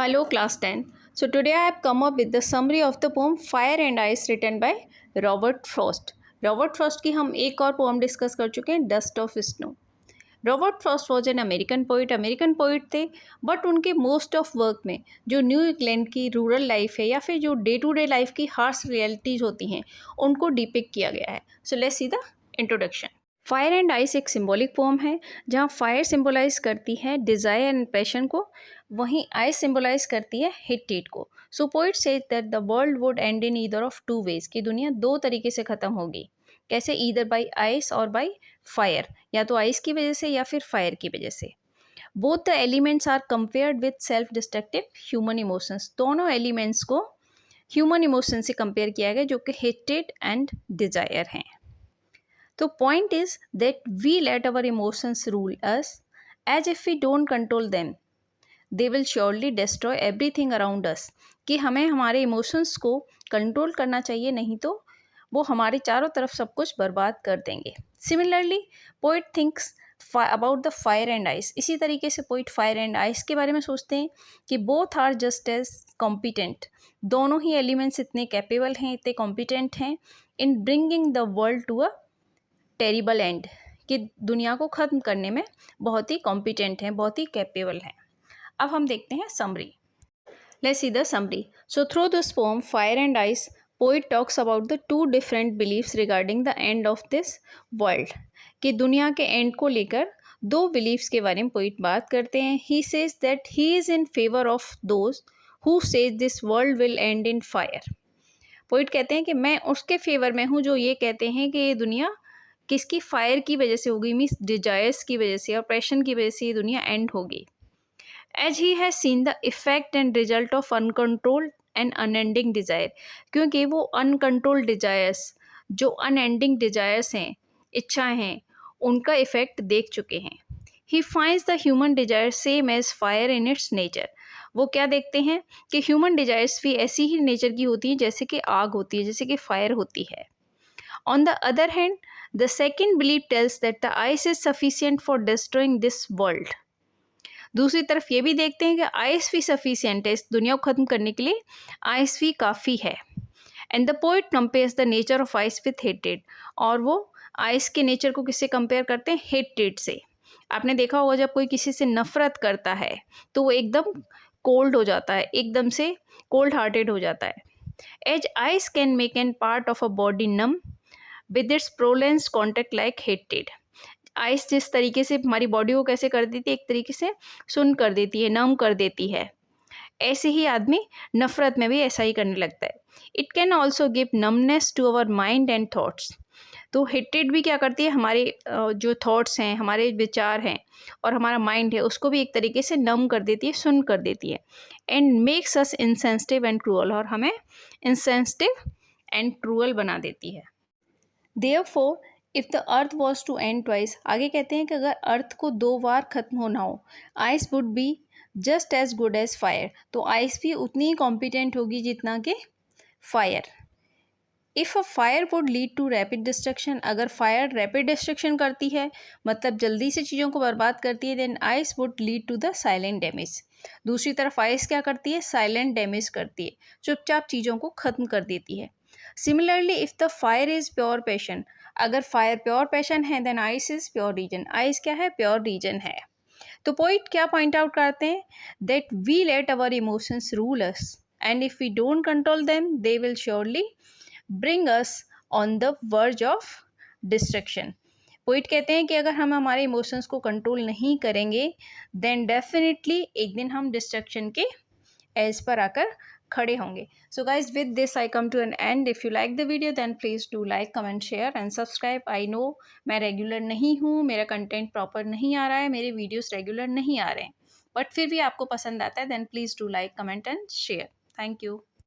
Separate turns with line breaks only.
Hello class 10. So today I have come up with the summary of the poem Fire and Ice written by Robert Frost. Robert Frost की हम एक और pome discuss कर चुके हैं, dust of snow. Robert Frost was an American poet थे, but उनके most of work में जो न्यू इंग्लैंड की रूरल लाइफ है या फिर जो डे टू डे लाइफ की हार्श रियलिटीज़ होती हैं उनको डिपिक्ट किया गया है. So let's see the introduction. Fire and ice एक सिंबॉलिक पोम है जहाँ फायर सिंबलाइज करती है डिज़ायर एंड पैशन को, वहीं आइस सिंबलाइज करती है हेट को. So poet says that the world would end in either of two ways, कि दुनिया दो तरीके से ख़त्म होगी. कैसे? ईदर बाई आइस और बाई फायर, या तो आइस की वजह से या फिर फायर की वजह से. Both the elements are compared with self destructive human emotions. दोनों एलिमेंट्स को ह्यूमन इमोशन से कंपेयर किया गया जो कि हेटेड एंड डिज़ायर हैं. तो point is that we let our emotions rule us, as if we don't control them they will surely destroy everything around us. कि हमें हमारे इमोशंस को कंट्रोल करना चाहिए, नहीं तो वो हमारे चारों तरफ सब कुछ बर्बाद कर देंगे. Similarly poet thinks about the fire and ice. इसी तरीके से पोइट फायर एंड आइस के बारे में सोचते हैं कि both are just as competent. दोनों ही एलिमेंट्स इतने कैपेबल हैं, इतने कॉम्पिटेंट हैं in bringing the world to a terrible end, कि दुनिया को ख़त्म करने में बहुत ही कॉम्पिटेंट हैं, बहुत ही कैपेबल हैं. अब हम देखते हैं summary. Let's see the summary. So through this poem fire and ice, poet talks about the two different believes regarding the end of this world. कि दुनिया के एंड को लेकर दो बिलीव्स के बारे में पोइट बात करते हैं. He says that he is in favour of those who says this world will and in fire. Poet कहते हैं कि मैं उसके फेवर में हूँ जो ये कहते हैं कि ये दुनिया किसकी फायर की वजह से होगी, मीन्स डिजायर्स की वजह से और पैशन की वजह से ये दुनिया एंड होगी. As he has seen the effect and result of uncontrolled and unending desire. क्योंकि वो अनकंट्रोल्ड डिज़ायर्स, जो अनएंडिंग डिज़ायर्स हैं, इच्छाएं हैं, उनका इफेक्ट देख चुके हैं. He finds the human desire same as fire in its nature. वो क्या देखते हैं कि ह्यूमन डिज़ायर्स भी ऐसी ही नेचर की होती हैं जैसे कि आग होती है, जैसे कि फायर होती है. On the other hand, the second belief tells that the ice is sufficient for destroying this world. दूसरी तरफ ये भी देखते हैं कि आइस भी सफिशियंट है इस दुनिया को ख़त्म करने के लिए, आइस भी काफ़ी है. And the poet compares the nature of ice with hated. और वो आइस के नेचर को किससे कंपेयर करते हैं? हेटेड से. आपने देखा होगा जब कोई किसी से नफ़रत करता है तो वो एकदम कोल्ड हो जाता है, एकदम से कोल्ड हार्टेड हो जाता है. As ice can make an part of a body numb with its prolonged contact like hated. Ice जिस तरीके से हमारी बॉडी को कैसे कर देती है, एक तरीके से सुन कर देती है, नम कर देती है, ऐसे ही आदमी नफ़रत में भी ऐसा ही करने लगता है. It can also give numbness to our mind and thoughts. तो हेटेड भी क्या करती है, हमारे जो थॉट्स हैं, हमारे विचार हैं और हमारा माइंड है, उसको भी एक तरीके से नम कर देती है, सुन कर देती है. And makes us insensitive and cruel. और हमें इनसेंसिटिव एंड क्रूअल बना देती है. Therefore, if the earth was to end twice, आगे कहते हैं कि अगर अर्थ को दो बार ख़त्म होना हो, ice would be just as good as fire. तो आइस भी उतनी ही कॉम्पिटेंट होगी जितना कि fire. If a fire would lead to rapid destruction, अगर फायर रैपिड डिस्ट्रक्शन करती है, मतलब जल्दी से चीज़ों को बर्बाद करती है, then ice would lead to the silent damage. दूसरी तरफ आइस क्या करती है? साइलेंट डैमेज करती है, चुपचाप चीज़ों को ख़त्म कर देती है. Similarly if the fire is pure passion, अगर फायर प्योर पैशन है, then ice is pure reason. Ice क्या है? प्योर रीजन है. तो पॉइंट क्या पॉइंट आउट करते हैं? That we let our emotions rule us, and if we don't control them they will surely bring us on the verge of destruction. Poet कहते हैं कि अगर हम हमारे इमोशंस को कंट्रोल नहीं करेंगे, देन डेफिनेटली एक दिन हम डिस्ट्रक्शन के एज पर आकर खड़े होंगे. So guys, with this I come to an end. If you like the video then please do like, comment, share and subscribe. I know मैं रेगुलर नहीं हूँ, मेरा कंटेंट प्रॉपर नहीं आ रहा है, मेरे वीडियोस रेगुलर नहीं आ रहे हैं, बट फिर भी आपको पसंद आता है, then please do like, comment and share. Thank you.